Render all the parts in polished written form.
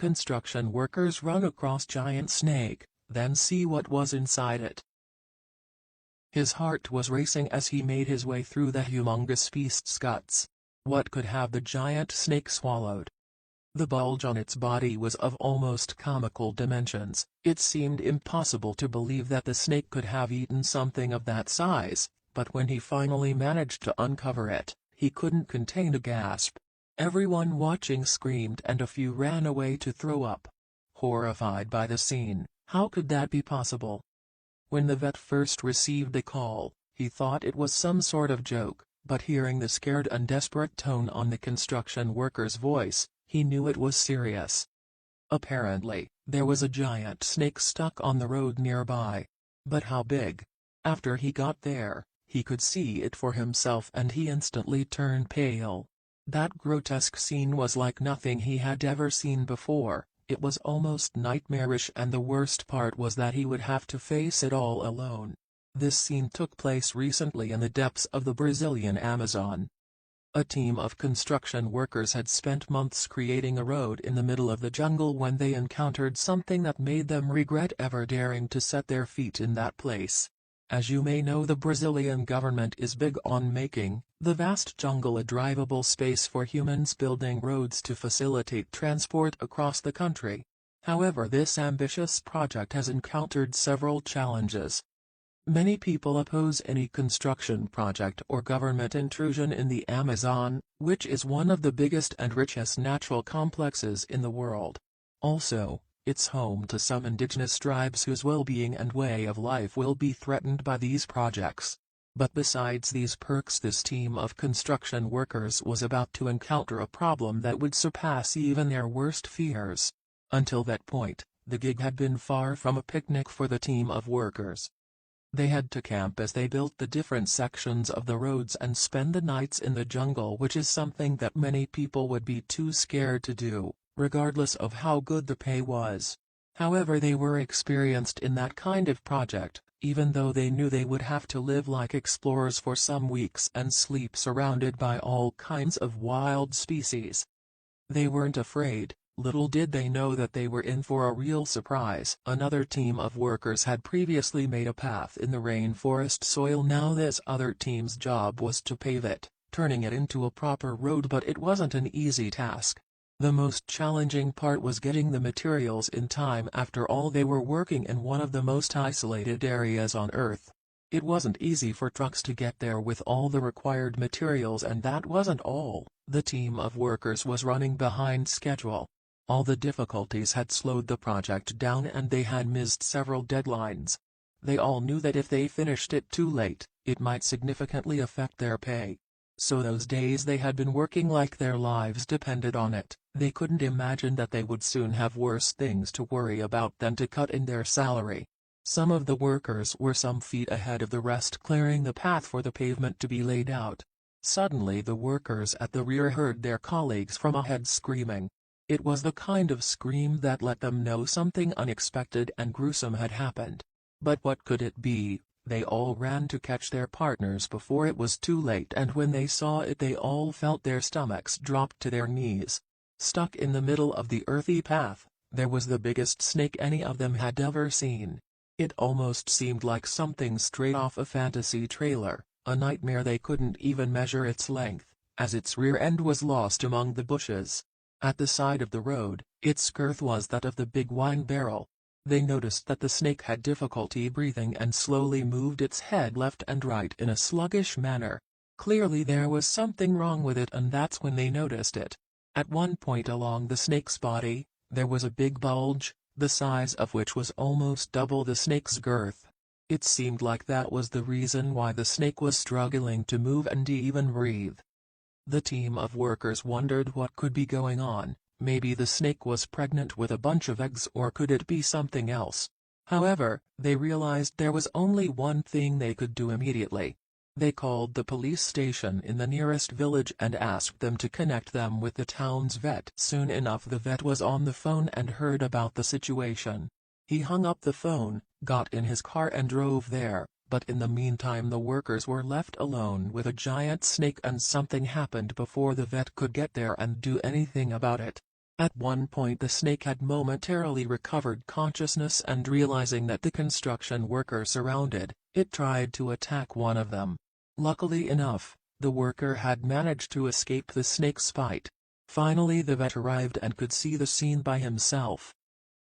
Construction workers run across giant snake, then see what was inside it. His heart was racing as he made his way through the humongous beast's guts. What could have the giant snake swallowed? The bulge on its body was of almost comical dimensions. It seemed impossible to believe that the snake could have eaten something of that size, but when he finally managed to uncover it, he couldn't contain a gasp. Everyone watching screamed and a few ran away to throw up. Horrified by the scene, how could that be possible? When the vet first received the call, he thought it was some sort of joke, but hearing the scared and desperate tone on the construction worker's voice, he knew it was serious. Apparently, there was a giant snake stuck on the road nearby. But how big? After he got there, he could see it for himself and he instantly turned pale. That grotesque scene was like nothing he had ever seen before. It was almost nightmarish, and the worst part was that he would have to face it all alone. This scene took place recently in the depths of the Brazilian Amazon. A team of construction workers had spent months creating a road in the middle of the jungle when they encountered something that made them regret ever daring to set their feet in that place. As you may know, the Brazilian government is big on making the vast jungle a drivable space for humans, building roads to facilitate transport across the country. However, this ambitious project has encountered several challenges. Many people oppose any construction project or government intrusion in the Amazon, which is one of the biggest and richest natural complexes in the world. Also, it's home to some indigenous tribes whose well-being and way of life will be threatened by these projects. But besides these perks, this team of construction workers was about to encounter a problem that would surpass even their worst fears. Until that point, the gig had been far from a picnic for the team of workers. They had to camp as they built the different sections of the roads and spend the nights in the jungle, which is something that many people would be too scared to do, regardless of how good the pay was. However, they were experienced in that kind of project, even though they knew they would have to live like explorers for some weeks and sleep surrounded by all kinds of wild species. They weren't afraid. Little did they know that they were in for a real surprise. Another team of workers had previously made a path in the rainforest soil. Now this other team's job was to pave it, turning it into a proper road, but it wasn't an easy task. The most challenging part was getting the materials in time. After all, they were working in one of the most isolated areas on Earth. It wasn't easy for trucks to get there with all the required materials, and that wasn't all. The team of workers was running behind schedule. All the difficulties had slowed the project down and they had missed several deadlines. They all knew that if they finished it too late, it might significantly affect their pay. So those days they had been working like their lives depended on it. They couldn't imagine that they would soon have worse things to worry about than to cut in their salary. Some of the workers were some feet ahead of the rest, clearing the path for the pavement to be laid out. Suddenly the workers at the rear heard their colleagues from ahead screaming. It was the kind of scream that let them know something unexpected and gruesome had happened. But what could it be? They all ran to catch their partners before it was too late, and when they saw it they all felt their stomachs drop to their knees. Stuck in the middle of the earthy path, there was the biggest snake any of them had ever seen. It almost seemed like something straight off a fantasy trailer, a nightmare. They couldn't even measure its length, as its rear end was lost among the bushes. At the side of the road, its girth was that of the big wine barrel. They noticed that the snake had difficulty breathing and slowly moved its head left and right in a sluggish manner. Clearly there was something wrong with it, and that's when they noticed it. At one point along the snake's body, there was a big bulge, the size of which was almost double the snake's girth. It seemed like that was the reason why the snake was struggling to move and even breathe. The team of workers wondered what could be going on. Maybe the snake was pregnant with a bunch of eggs, or could it be something else? However, they realized there was only one thing they could do immediately. They called the police station in the nearest village and asked them to connect them with the town's vet. Soon enough the vet was on the phone and heard about the situation. He hung up the phone, got in his car and drove there. But in the meantime the workers were left alone with a giant snake, and something happened before the vet could get there and do anything about it. At one point the snake had momentarily recovered consciousness, and realizing that the construction worker surrounded, it tried to attack one of them. Luckily enough, the worker had managed to escape the snake's bite. Finally the vet arrived and could see the scene by himself.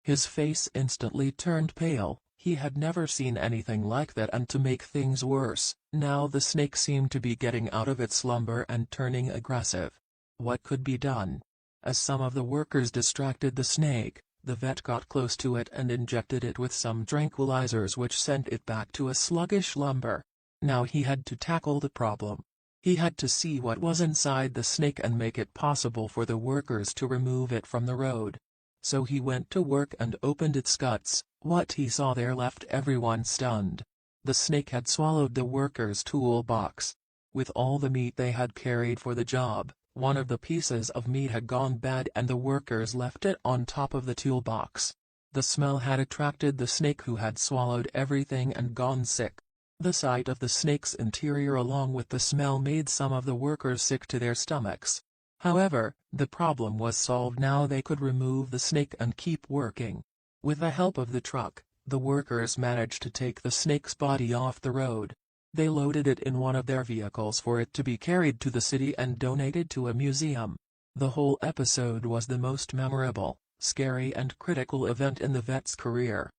His face instantly turned pale. He had never seen anything like that, and to make things worse, now the snake seemed to be getting out of its slumber and turning aggressive. What could be done? As some of the workers distracted the snake, the vet got close to it and injected it with some tranquilizers, which sent it back to a sluggish slumber. Now he had to tackle the problem. He had to see what was inside the snake and make it possible for the workers to remove it from the road. So he went to work and opened its guts. What he saw there left everyone stunned. The snake had swallowed the workers' toolbox. With all the meat they had carried for the job, one of the pieces of meat had gone bad and the workers left it on top of the toolbox. The smell had attracted the snake, who had swallowed everything and gone sick. The sight of the snake's interior along with the smell made some of the workers sick to their stomachs. However, the problem was solved. Now they could remove the snake and keep working. With the help of the truck, the workers managed to take the snake's body off the road. They loaded it in one of their vehicles for it to be carried to the city and donated to a museum. The whole episode was the most memorable, scary and critical event in the vet's career.